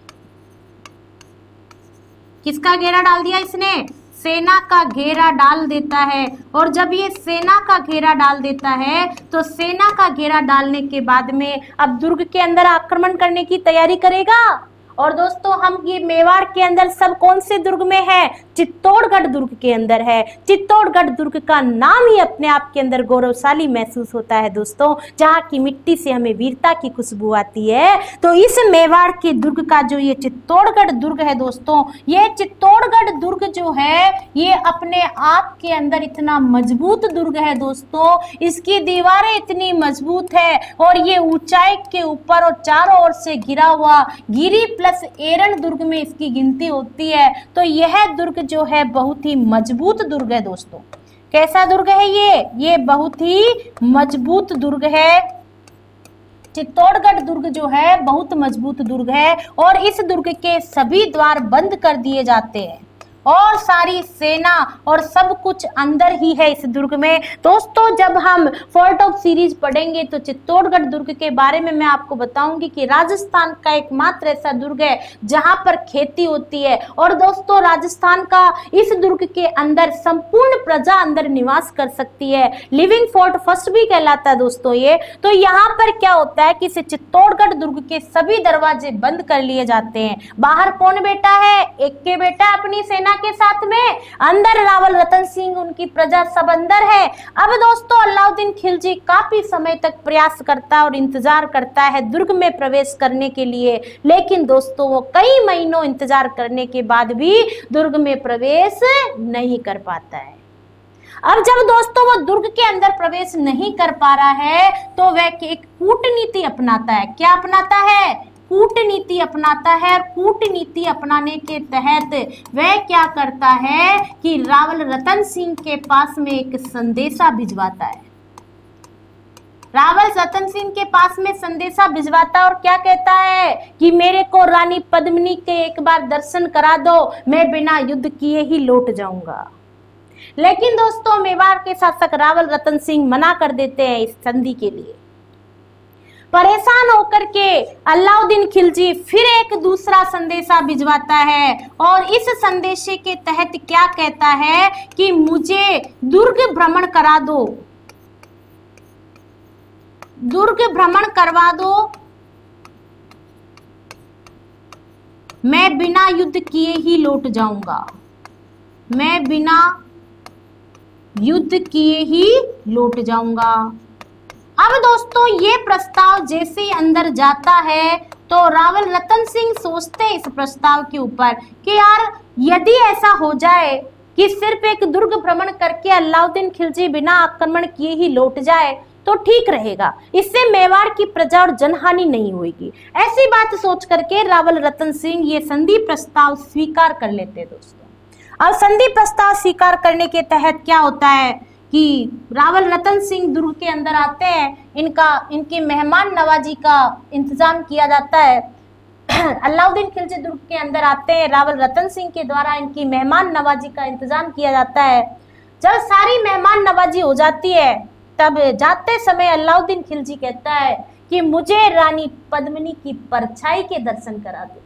किसका घेरा डाल दिया इसने? सेना का घेरा डाल देता है। और जब ये सेना का घेरा डाल देता है तो सेना का घेरा डालने के बाद में अब दुर्ग के अंदर आक्रमण करने की तैयारी करेगा। और दोस्तों हम ये मेवाड़ के अंदर सब कौन से दुर्ग में है? चित्तौड़गढ़ दुर्ग के अंदर है। चित्तौड़गढ़ दुर्ग का नाम ही अपने आप के अंदर गौरवशाली महसूस होता है दोस्तों, जहाँ की मिट्टी से हमें वीरता की खुशबू आती है। तो इस मेवाड़ के दुर्ग का जो ये चित्तौड़गढ़ दुर्ग है दोस्तों, ये चित्तौड़गढ़ दुर्ग जो है ये अपने आप के अंदर इतना मजबूत दुर्ग है दोस्तों, इसकी दीवारें इतनी मजबूत है और ये ऊंचाई के ऊपर और चारों ओर से घिरा हुआ गिरी प्लस एरन दुर्ग में इसकी गिनती होती है। तो यह दुर्ग जो है बहुत ही मजबूत दुर्ग है दोस्तों। कैसा दुर्ग है ये बहुत ही मजबूत दुर्ग है। चित्तौड़गढ़ दुर्ग जो है बहुत मजबूत दुर्ग है और इस दुर्ग के सभी द्वार बंद कर दिए जाते हैं और सारी सेना और सब कुछ अंदर ही है इस दुर्ग में। दोस्तों जब हम फोर्ट ऑफ सीरीज पढ़ेंगे तो चित्तौड़गढ़ दुर्ग के बारे में मैं आपको बताऊंगी कि राजस्थान का एकमात्र ऐसा दुर्ग है जहां पर खेती होती है। और दोस्तों राजस्थान का इस दुर्ग के अंदर संपूर्ण प्रजा अंदर निवास कर सकती है। लिविंग फोर्ट फर्स्ट भी कहलाता है दोस्तों ये। तो यहाँ पर क्या होता है कि इस चित्तौड़गढ़ दुर्ग के सभी दरवाजे बंद कर लिए जाते हैं। बाहर कौन बेटा है? एक के बेटा अपनी सेना के साथ में, अंदर रावल रतन सिंह उनकी प्रजा सब अंदर है। अब दोस्तों अलाउद्दीन खिलजी काफी समय तक प्रयास करता है और इंतजार करता है दुर्ग में प्रवेश करने के लिए, लेकिन दोस्तों वो कई महीनों इंतजार करने के बाद भी दुर्ग में प्रवेश नहीं कर पाता है। अब जब दोस्तों वो दुर्ग के अंदर प्रवेश नहीं कर पा रहा है तो वह एक कूटनीति अपनाता है। क्या अपनाता है? कूटनीति अपनाता है। कूटनीति अपनाने के तहत वह क्या करता है कि रावल रतन सिंह के पास में एक संदेशा भिजवाता है। रावल रतन सिंह के पास में संदेशा भिजवाता और क्या कहता है कि मेरे को रानी पद्मिनी के एक बार दर्शन करा दो, मैं बिना युद्ध किए ही लौट जाऊंगा। लेकिन दोस्तों मेवाड़ के शासक रावल रतन सिंह मना कर देते हैं इस संधि के लिए। परेशान होकर के अलाउद्दीन खिलजी फिर एक दूसरा संदेशा भिजवाता है और इस संदेशे के तहत क्या कहता है कि मुझे दुर्ग भ्रमण करा दो, दुर्ग भ्रमण करवा दो, मैं बिना युद्ध किए ही लौट जाऊंगा, मैं बिना युद्ध किए ही लौट जाऊंगा। अब दोस्तों ये प्रस्ताव जैसे ही अंदर जाता है तो रावल रतन सिंह सोचते हैं इस प्रस्ताव के ऊपर कि यार यदि ऐसा हो जाए कि सिर्फ एक दुर्ग भ्रमण करके अलाउद्दीन खिलजी बिना आक्रमण किए ही लौट जाए तो ठीक रहेगा, इससे मेवाड़ की प्रजा और जनहानि नहीं होगी। ऐसी बात सोच करके रावल रतन सिंह ये संधि प्रस्ताव स्वीकार कर लेते हैं दोस्तों। अब संधि प्रस्ताव स्वीकार करने के तहत क्या होता है कि रावल रतन सिंह दुर्ग के अंदर आते हैं, इनकी मेहमान नवाजी का इंतजाम किया जाता है। अलाउद्दीन खिलजी दुर्ग के अंदर आते हैं, रावल रतन सिंह के द्वारा इनकी मेहमान नवाजी का इंतजाम किया जाता है। जब सारी मेहमान नवाजी हो जाती है तब जाते समय अलाउद्दीन खिलजी कहता है कि मुझे रानी पद्मिनी की परछाई के दर्शन करा दो,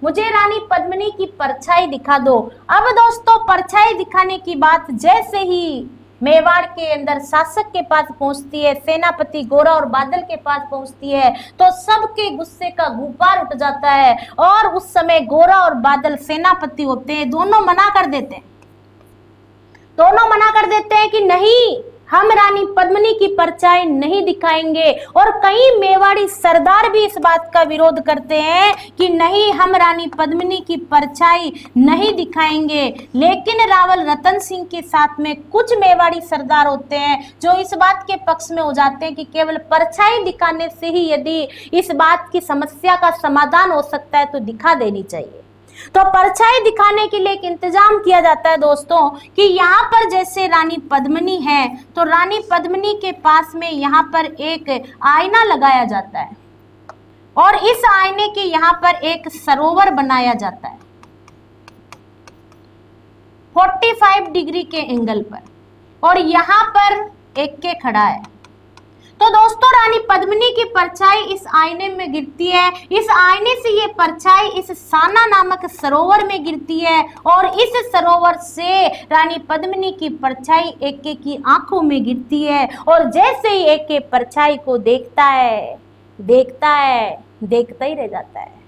मुझे रानी पद्मिनी की परछाई दिखा दो। अब दोस्तों परछाई दिखाने की बात जैसे ही मेवाड़ के अंदर शासक के पास पहुंचती है, सेनापति गोरा और बादल के पास पहुंचती है, तो सबके गुस्से का गुब्बार उठ जाता है और उस समय गोरा और बादल सेनापति होते हैं, दोनों मना कर देते हैं। दोनों मना कर देते हैं कि नहीं, हम रानी पद्मिनी की परछाई नहीं दिखाएंगे। और कई मेवाड़ी सरदार भी इस बात का विरोध करते हैं कि नहीं, हम रानी पद्मिनी की परछाई नहीं दिखाएंगे। लेकिन रावल रतन सिंह के साथ में कुछ मेवाड़ी सरदार होते हैं जो इस बात के पक्ष में हो जाते हैं कि केवल परछाई दिखाने से ही यदि इस बात की समस्या का समाधान हो सकता है तो दिखा देनी चाहिए। तो परछाई दिखाने के लिए एक इंतजाम किया जाता है दोस्तों कि यहाँ पर जैसे रानी पद्मिनी है तो रानी पद्मिनी के पास में यहाँ पर एक आईना लगाया जाता है और इस आईने के यहाँ पर एक सरोवर बनाया जाता है 45 डिग्री के एंगल पर, और यहाँ पर एक के खड़ा है। तो दोस्तों रानी पद्मिनी की परछाई इस आईने में गिरती है, इस आईने से ये परछाई इस साना नामक सरोवर में गिरती है और इस सरोवर से रानी पद्मिनी की परछाई एके की आंखों में गिरती है। और जैसे ही एके परछाई को देखता है देखता ही रह जाता है।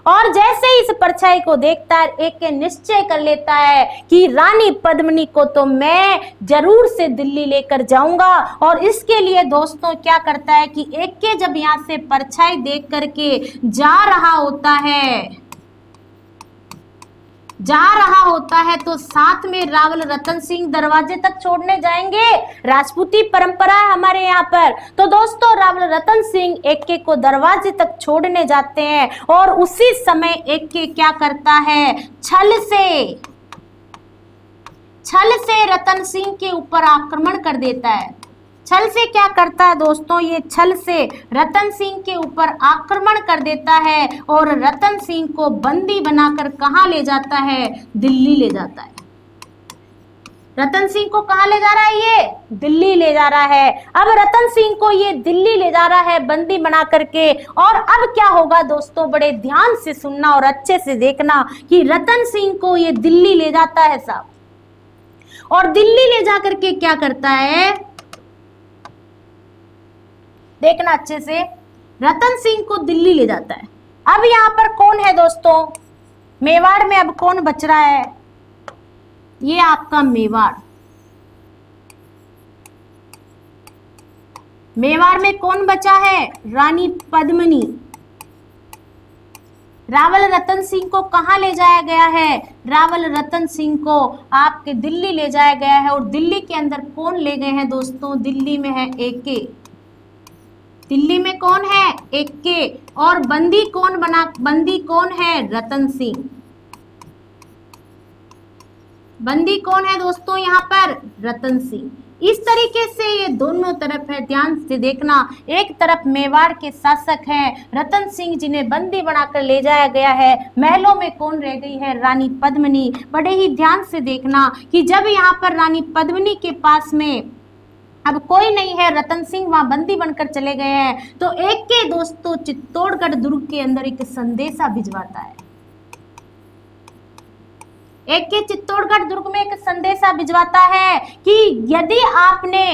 और जैसे ही इस परछाई को देखता है एक के निश्चय कर लेता है कि रानी पद्मिनी को तो मैं जरूर से दिल्ली लेकर जाऊंगा। और इसके लिए दोस्तों क्या करता है कि एक के जब यहाँ से परछाई देख करके जा रहा होता है तो साथ में रावल रतन सिंह दरवाजे तक छोड़ने जाएंगे। राजपूती परंपरा है हमारे यहाँ पर। तो दोस्तों रावल रतन सिंह एक के को दरवाजे तक छोड़ने जाते हैं और उसी समय एक के क्या करता है, छल से रतन सिंह के ऊपर आक्रमण कर देता है। छल से क्या करता है दोस्तों, ये छल से रतन सिंह के ऊपर आक्रमण कर देता है और रतन सिंह को बंदी बनाकर कहाँ ले जाता है, दिल्ली ले जाता है। रतन सिंह को कहाँ ले जा रहा है, ये दिल्ली ले जा रहा है। अब रतन सिंह को ये दिल्ली ले जा रहा है बंदी बना करके। और अब क्या होगा दोस्तों, बड़े ध्यान से सुनना और अच्छे से देखना कि रतन सिंह को ये दिल्ली ले जाता है साहब, और दिल्ली ले जा करके क्या करता है, देखना अच्छे से। रतन सिंह को दिल्ली ले जाता है। अब यहाँ पर कौन है दोस्तों, मेवाड़ में अब कौन बच रहा है, ये आपका मेवाड़। मेवाड़ में कौन बचा है, रानी पद्मिनी। रावल रतन सिंह को कहाँ ले जाया गया है, रावल रतन सिंह को आपके दिल्ली ले जाया गया है। और दिल्ली के अंदर कौन ले गए हैं दोस्तों, दिल्ली में है एके। दिल्ली में कौन है, एके। और बंदी कौन है, रतन सिंह। बंदी कौन है दोस्तों यहाँ पर, रतन सिंह। इस तरीके से ये दोनों तरफ है, ध्यान से देखना। एक तरफ मेवाड़ के शासक हैं रतन सिंह जिन्हें बंदी बनाकर ले जाया गया है। महलों में कौन रह गई है, रानी पद्मिनी। बड़े ही ध्यान से देखना कि जब यहाँ पर रानी पद्मिनी के पास में अब कोई नहीं है, रतन सिंह वहां बंदी बनकर चले गए हैं, तो एक के दोस्तों चित्तौड़गढ़ दुर्ग के अंदर एक संदेशा भिजवाता है। एक के चित्तौड़गढ़ दुर्ग में एक संदेशा भिजवाता है कि यदि आपने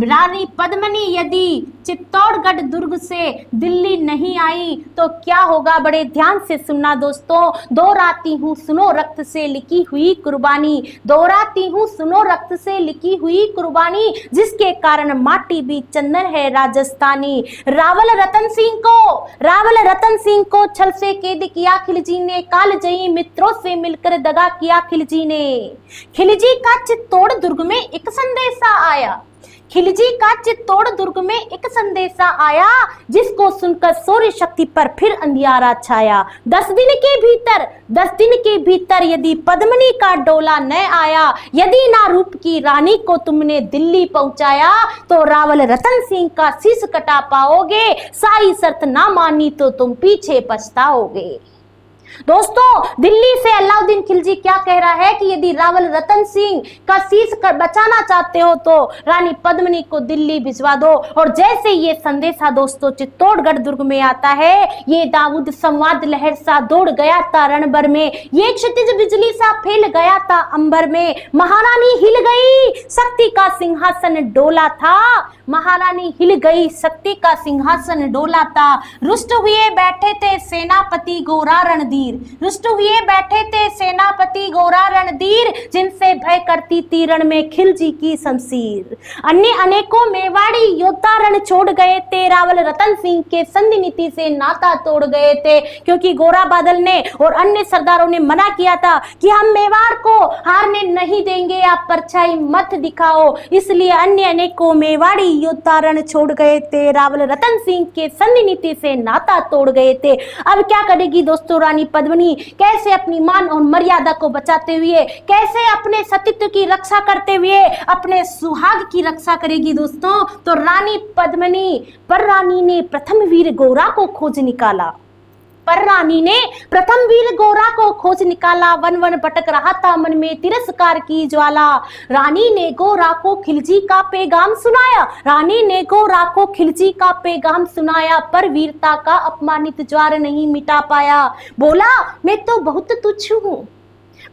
रानी पद्मिनी यदि चित्तौड़गढ़ दुर्ग से दिल्ली नहीं आई तो क्या होगा, बड़े ध्यान से सुनना दोस्तों। दोहराती हूँ सुनो रक्त से लिखी हुई कुर्बानी, दोहराती हूँ सुनो रक्त से लिखी हुई कुर्बानी, जिसके कारण माटी भी चंदन है राजस्थानी। रावल रतन सिंह को छल से कैद किया खिलजी ने, कालजयी मित्रों से मिलकर दगा किया खिलजी ने। खिलजी का चित्तौड़ दुर्ग में एक संदेशा आया, खिलजी का चित्तौड़ दुर्ग में एक संदेशा आया, जिसको सुनकर सूर्य शक्ति पर फिर अंधियारा छाया। 10 दिन के भीतर यदि पद्मिनी का डोला न आया, यदि ना रूप की रानी को तुमने दिल्ली पहुंचाया, तो रावल रतन सिंह का शीश कटा पाओगे, साई शर्त ना मानी तो तुम पीछे पछताओगे। दोस्तों दिल्ली से अलाउद्दीन खिलजी क्या कह रहा है कि यदि रावल रतन सिंह का शीश बचाना चाहते हो तो रानी पद्मिनी को दिल्ली भिजवा दो। और जैसे ये संदेशा दोस्तों चित्तौड़गढ़ दुर्ग में आता है, ये दाऊद संवाद लहर सा दौड़ गया था रणभर में, ये क्षितिज बिजली सा फैल गया था अंबर में। महारानी हिल गई, शक्ति का सिंहासन डोला था, महारानी हिल गई, शक्ति का सिंहासन डोला था। रुष्ट हुए बैठे थे सेनापति गोरा रणधीर, रुष्ट हुए बैठे थे सेनापति गोरा रणधीर, जिनसे भय करती थी रण में खिलजी की शमशीर। अन्य अनेकों मेवाड़ी योद्धा रण छोड़ गए थे, रावल रतन सिंह के संधि नीति से नाता तोड़ गए थे, क्योंकि गोरा बादल ने और अन्य सरदारों ने मना किया था कि हम मेवाड़ को हारने नहीं देंगे, आप परछाई मत दिखाओ। इसलिए अन्य अनेकों मेवाड़ी योद्धा रण छोड़ गए थे, रावल रतन सिंह के संधि नीति से नाता तोड़ गए थे। अब क्या करेगी दोस्तों रानी पद्मिनी, कैसे अपनी मान और मर्यादा को बचाते हुए, कैसे अपने सतीत्व की रक्षा करते हुए अपने सुहाग की रक्षा करेगी दोस्तों। तो रानी पद्मिनी पर रानी ने प्रथम वीर गोरा को खोज निकाला, पर रानी ने प्रथम वीर गोरा को खोज निकाला, वन वन भटक रहा था मन में तिरस्कार की ज्वाला। रानी ने गोरा को खिलजी का पैगाम सुनाया, रानी ने गोरा को खिलजी का पैगाम सुनाया, पर वीरता का अपमानित ज्वार नहीं मिटा पाया। बोला मैं तो बहुत तुच्छ हूँ,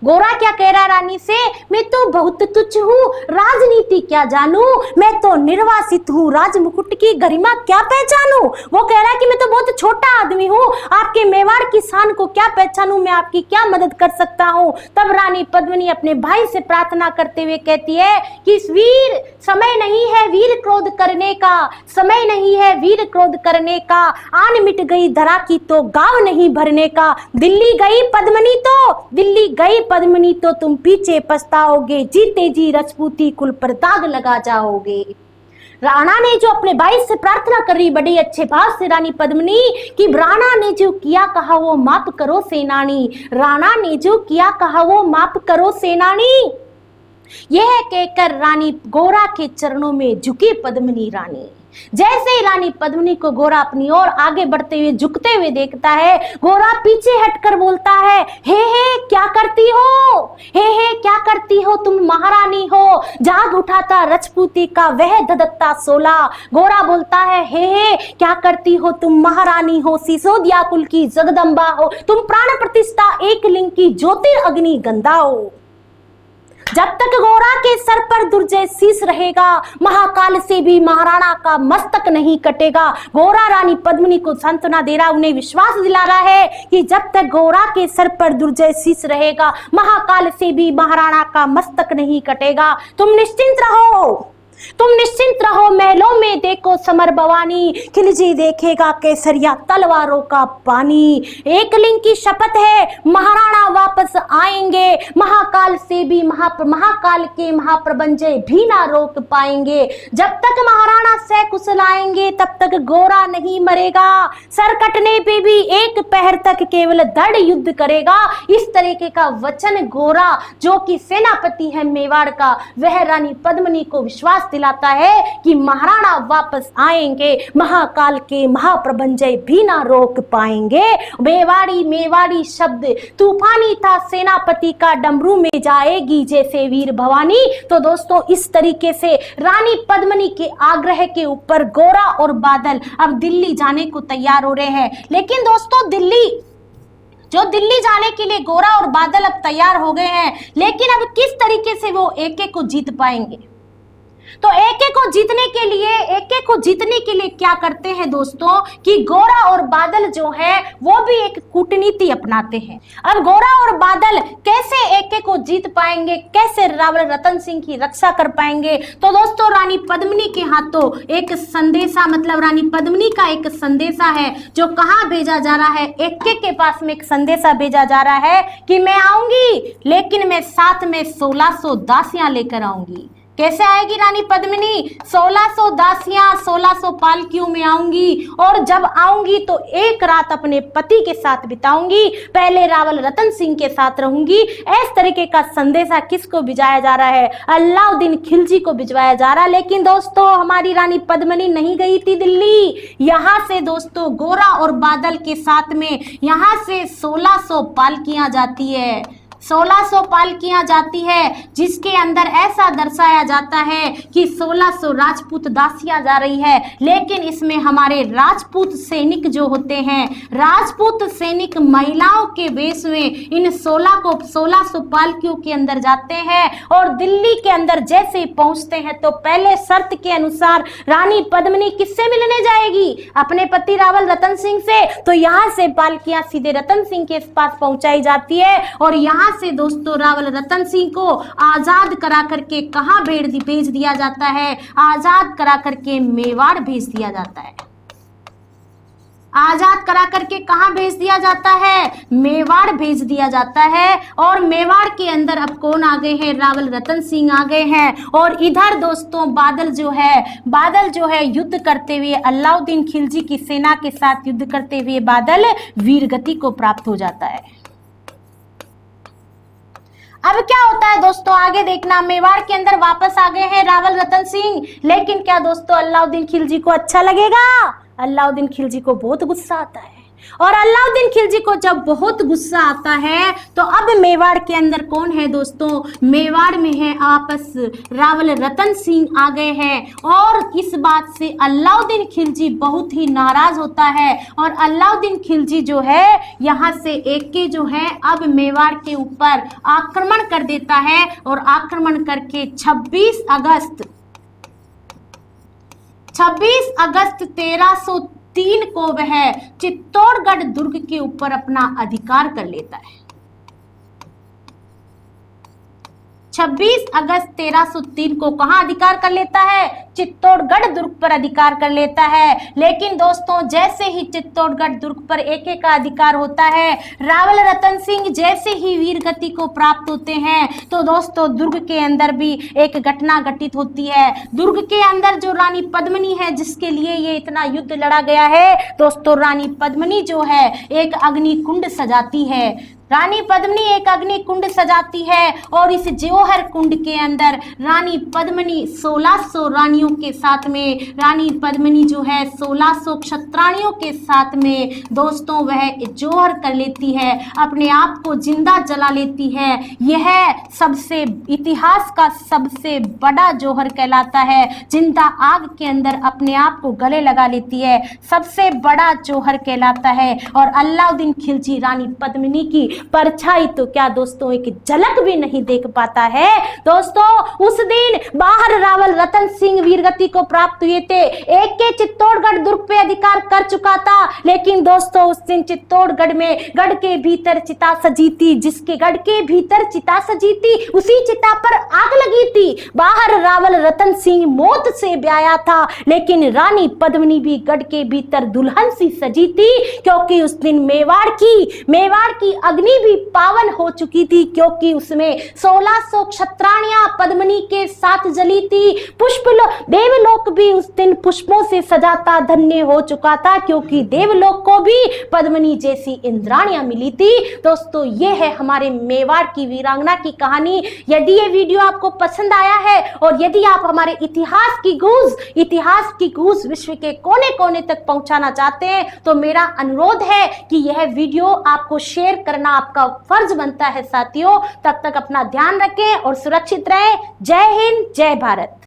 गोरा क्या कह रहा रानी से, मैं तो बहुत तुच्छ हूँ, राजनीति क्या जानू, मैं तो निर्वासित हूँ, राज मुकुट की गरिमा क्या पहचानू। वो कह रहा है कि मैं तो बहुत छोटा आदमी हूँ, आपके मेवाड़ की शान को क्या पहचानू, मैं आपकी क्या मदद कर सकता हूँ। तब रानी पद्मिनी अपने भाई से प्रार्थना करते हुए कहती है कि वीर, समय नहीं है वीर क्रोध करने का, समय नहीं है वीर क्रोध करने का, आन मिट गई धरा की तो गांव नहीं भरने का। दिल्ली गई पद्मिनी तो, दिल्ली गई पद्मिनी तो तुम पीछे पछताओगे, जीते जी राजपूती कुल पर दाग लगा जाओगे। राणा ने जो अपने भाई से प्रार्थना कर रही बड़े अच्छे भाव से रानी पद्मिनी कि राणा ने जो किया कहा वो माफ करो सेनानी, राणा ने जो किया कहा वो माफ करो सेनानी। यह कहकर रानी गोरा के चरणों में झुकी पद्मिनी रानी। जैसे ही रानी पद्मिनी को गोरा अपनी ओर आगे बढ़ते हुए झुकते हुए देखता है, गोरा पीछे हटकर बोलता है, हे क्या करती हो, हे क्या करती हो, तुम महारानी हो, जाग उठा था राजपूती का वह धधकता सोला। गोरा बोलता है, हे क्या करती हो, तुम महारानी हो, सिसोदिया कुल की जगदम्बा हो, तुम प्राण प्रतिष्ठा एक लिंग की ज्योतिर्अग्नि गंगा हो। जब तक गोरा के सर पर दुर्जय शीश रहेगा, महाकाल से भी महाराणा का मस्तक नहीं कटेगा। गोरा रानी पद्मिनी को सांत्वना दे रहा, उन्हें विश्वास दिला रहा है कि जब तक गोरा के सर पर दुर्जय शीश रहेगा, महाकाल से भी महाराणा का मस्तक नहीं कटेगा। तुम निश्चिंत रहो, तुम निश्चिंत रहो, महलों में देखो समर भवानी, खिलजी देखेगा केसरिया तलवारों का पानी। एक लिंग की शपथ है, महाराणा वापस आएंगे, महाकाल से भी महाकाल के महाप्रबंजय भी ना रोक पाएंगे। जब तक महाराणा सकुशल आएंगे तब तक गोरा नहीं मरेगा, सर कटने पे भी एक पहर तक केवल दृढ़ युद्ध करेगा। इस तरीके का वचन गोरा, जो कि सेनापति है मेवाड़ का, वह रानी पद्मिनी को विश्वास दिलाता है कि महाराणा वापस आएंगे, महाकाल के महाप्रबंजय भी ना रोक पाएंगे। मेवाड़ी मेवाड़ी शब्द तूफानी था, सेनापति का डमरू में जाएगी जैसे वीर भवानी। तो दोस्तों, इस तरीके से रानी पद्मिनी के आग्रह के ऊपर गोरा और बादल अब दिल्ली जाने को तैयार हो रहे हैं। लेकिन दोस्तों, दिल्ली जाने के लिए गोरा और बादल अब तैयार हो गए हैं, लेकिन अब किस तरीके से वो एक एक को जीत पाएंगे। तो एक एक को जीतने के लिए क्या करते हैं दोस्तों कि गोरा और बादल जो है वो भी एक कूटनीति अपनाते हैं। अब गोरा और बादल कैसे एक एक को जीत पाएंगे, कैसे रावल रतन सिंह की रक्षा कर पाएंगे। तो दोस्तों, रानी पद्मिनी के हाथों एक संदेशा, मतलब रानी पद्मिनी का एक संदेशा है जो कहाँ भेजा जा रहा है, एक एक के पास में एक संदेशा भेजा जा रहा है कि मैं आऊंगी, लेकिन मैं साथ में 1600 दासियां लेकर आऊंगी। कैसे आएगी रानी पद्मिनी? 1600 दासियां, 1600 पालकियों में आऊंगी, और जब आऊंगी तो एक रात अपने पति के साथ बिताऊंगी, पहले रावल रतन सिंह के साथ रहूंगी। इस तरीके का संदेशा किसको भिजवाया जा रहा है? अलाउद्दीन खिलजी को भिजवाया जा रहा है। लेकिन दोस्तों, हमारी रानी पद्मिनी नहीं गई थी दिल्ली। यहाँ से दोस्तों गोरा और बादल के साथ में यहाँ से 1600 पालकियां जाती है, 1600 पालकियां जाती है, जिसके अंदर ऐसा दर्शाया जाता है कि 1600 राजपूत दासियां जा रही है। लेकिन इसमें हमारे राजपूत सैनिक जो होते हैं, राजपूत सैनिक महिलाओं के वेश में इन 1600 पालकियों के अंदर जाते हैं, और दिल्ली के अंदर जैसे ही पहुंचते हैं तो पहले शर्त के अनुसार रानी पद्मिनी किससे मिलने जाएगी? अपने पति रावल रतन सिंह से। तो यहाँ से पालकियां सीधे रतन सिंह के पास पहुंचाई जाती है, और यहाँ से दोस्तों रावल रतन सिंह को आजाद करा करके कहां भेज दिया जाता है? आजाद करा करके मेवाड़ भेज दिया जाता है। आजाद करा करके कहां भेज दिया जाता है? मेवाड़ भेज दिया जाता है। और मेवाड़ के अंदर अब कौन आ गए हैं? रावल रतन सिंह आ गए हैं। और इधर दोस्तों बादल जो है युद्ध करते हुए, अलाउद्दीन खिलजी की सेना के साथ युद्ध करते हुए बादल वीरगति को प्राप्त हो जाता है। अब क्या होता है दोस्तों, आगे देखना। मेवाड़ के अंदर वापस आ गए हैं रावल रतन सिंह, लेकिन क्या दोस्तों अलाउद्दीन खिलजी को अच्छा लगेगा? अलाउद्दीन खिलजी को बहुत गुस्सा आता है। और अलाउद्दीन खिलजी को जब बहुत गुस्सा आता है तो अब मेवाड़ के अंदर कौन है दोस्तों, मेवाड़ में है आपस रावल रतन सिंह आ गए हैं। और इस बात से अलाउद्दीन खिलजी बहुत ही नाराज होता है और अलाउद्दीन खिलजी जो है यहाँ से एक के जो है अब मेवाड़ के ऊपर आक्रमण कर देता है और आक्रमण करके 26 अगस्त 1303 को वह चित्तौड़गढ़ दुर्ग के ऊपर अपना अधिकार कर लेता है। 26 अगस्त 1303 को कहां अधिकार कर लेता है, चित्तौड़गढ़ दुर्ग पर अधिकार कर लेता है। लेकिन दोस्तों जैसे ही चित्तौड़गढ़ दुर्ग पर एक का अधिकार होता है, रावल रतन सिंह जैसे ही वीरगति को प्राप्त होते हैं तो दोस्तों दुर्ग के अंदर भी एक घटना घटित होती है। दुर्ग के अंदर जो रानी पद्मिनी है जिसके लिए ये इतना युद्ध लड़ा गया है दोस्तों, रानी पद्मिनी जो है एक अग्नि कुंड सजाती है। रानी पद्मिनी एक अग्नि कुंड सजाती है और इस जौहर कुंड के अंदर रानी पद्मिनी 1600 रानियों के साथ में, रानी पद्मिनी जो है 1600 क्षत्राणियों के साथ में दोस्तों वह जौहर कर लेती है, अपने आप को जिंदा जला लेती है। यह सबसे इतिहास का सबसे बड़ा जौहर कहलाता है, जिंदा आग के अंदर अपने आप को गले लगा लेती है, सबसे बड़ा जौहर कहलाता है। और अलाउद्दीन खिलजी रानी पद्मिनी की परछाई तो क्या दोस्तों एक झलक भी नहीं देख पाता है। दोस्तों उस दिन बाहर रावल रतन सिंह वीरगति को प्राप्त हुए थे, एक के चित्तौड़गढ़ दुर्ग पे अधिकार कर चुका था, लेकिन दोस्तों उस दिन चित्तौड़गढ़ में गढ़ के भीतर चिता सजी थी, जिसके गढ़ के भीतर चिता सजी थी उसी चिता पर आग लगी थी। बाहर रावल रतन सिंह मौत से ब्याया था, लेकिन रानी पद्मिनी भी गढ़ के भीतर दुल्हन सी सजी थी, क्योंकि उस दिन मेवाड़ की अग्नि भी पावन हो चुकी थी, क्योंकि उसमें 1600 क्षत्राणियां पद्मिनी के साथ जली थी। देवलोक भी उस दिन पुष्पों से सजाता धन्य हो चुका था, क्योंकि देवलोक को भी पद्मिनी जैसी इंद्राणियां मिली थी। दोस्तों ये है हमारे मेवाड़ की वीरांगना की कहानी। यदि ये वीडियो आपको पसंद आया है और यदि आप हमारे इतिहास की गूंज विश्व के कोने कोने तक पहुंचाना चाहते हैं तो मेरा अनुरोध है कि यह वीडियो आपको शेयर करना आपका फर्ज बनता है साथियों। तब तक अपना ध्यान रखें और सुरक्षित रहें। जय हिंद, जय भारत।